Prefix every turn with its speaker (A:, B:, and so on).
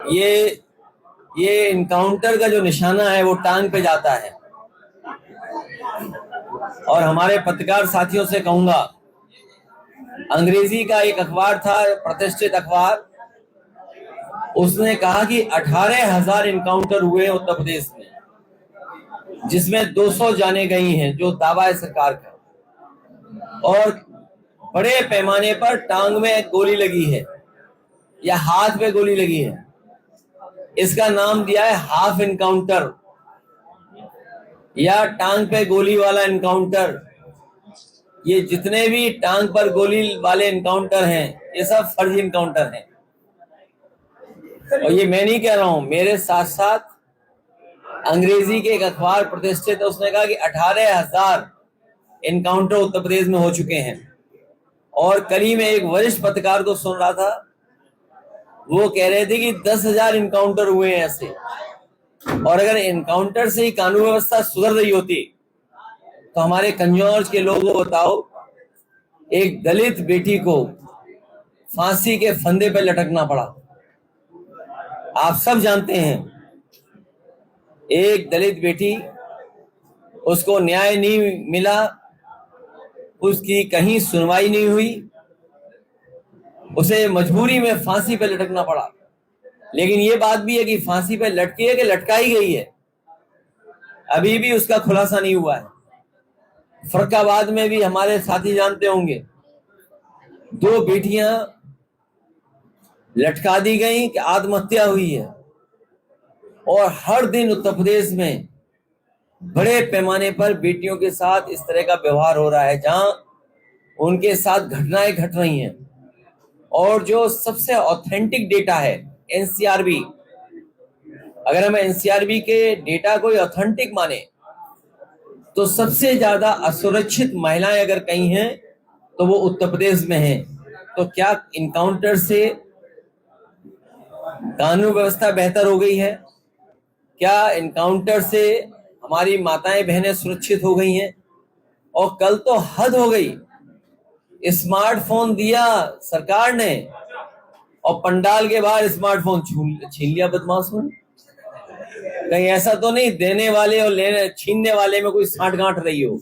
A: ये ये इनकाउंटर का जो निशाना है वो टांग पे जाता है। और हमारे पत्रकार साथियों से कहूंगा, अंग्रेजी का एक अखबार था, प्रतिष्ठित अखबार, उसने कहा कि 18,000 इनकाउंटर हुए उत्तर प्रदेश में, जिसमें 200 जाने गई हैं, जो दावा है सरकार का। और बड़े पैमाने पर टांग में गोली लगी है या हाथ में गोली लगी है। इसका नाम दिया है हाफ इनकाउंटर या टांग पे गोली वाला इनकाउंटर। ये जितने भी टांग पर गोली वाले इनकाउंटर हैं, ये सब फर्जी इनकाउंटर हैं। और ये मैं नहीं कह रहा हूं, मेरे साथ साथ अंग्रेजी के एक अखबार प्रतिष्ठित है, उसने कहा कि 18,000 इनकाउंटर उत्तर प्रदेश में हो चुके हैं। और कल ही मैं एक वरिष्ठ पत्रकार को सुन रहा था, वो कह रहे थे कि 10,000 इनकाउंटर हुए हैं ऐसे। और अगर इनकाउंटर से ही कानून व्यवस्था सुधर रही होती तो हमारे कंजौर के लोगों को बताओ, एक दलित बेटी को फांसी के फंदे पर लटकना पड़ा। आप सब जानते हैं, एक दलित बेटी, उसको न्याय नहीं मिला, उसकी कहीं सुनवाई नहीं हुई, उसे मजबूरी में फांसी पर लटकना पड़ा। लेकिन ये बात भी है कि फांसी पर लटकी है कि लटकाई गई है, अभी भी उसका खुलासा नहीं हुआ है। फर्रुखाबाद में भी हमारे साथी जानते होंगे, 2 बेटियां लटका दी गई कि आत्महत्या हुई है। और हर दिन उत्तर प्रदेश में बड़े पैमाने पर बेटियों के साथ इस तरह का व्यवहार हो रहा है, जहां उनके साथ घटनाएं घट रही हैं। और जो सबसे ऑथेंटिक डेटा है एनसीआरबी, अगर हम एनसीआरबी के डेटा को ऑथेंटिक माने तो सबसे ज्यादा असुरक्षित महिलाएं अगर कहीं हैं तो वो उत्तर प्रदेश में हैं। तो क्या इनकाउंटर से कानून व्यवस्था बेहतर हो गई है? क्या इनकाउंटर से हमारी माताएं बहनें सुरक्षित हो गई हैं? और कल तो हद हो गई, स्मार्टफोन दिया सरकार ने और पंडाल के बाहर स्मार्टफोन छीन लिया बदमाशों ने। कहीं ऐसा तो नहीं देने वाले और लेने छीनने वाले में कोई साठगांठ रही हो?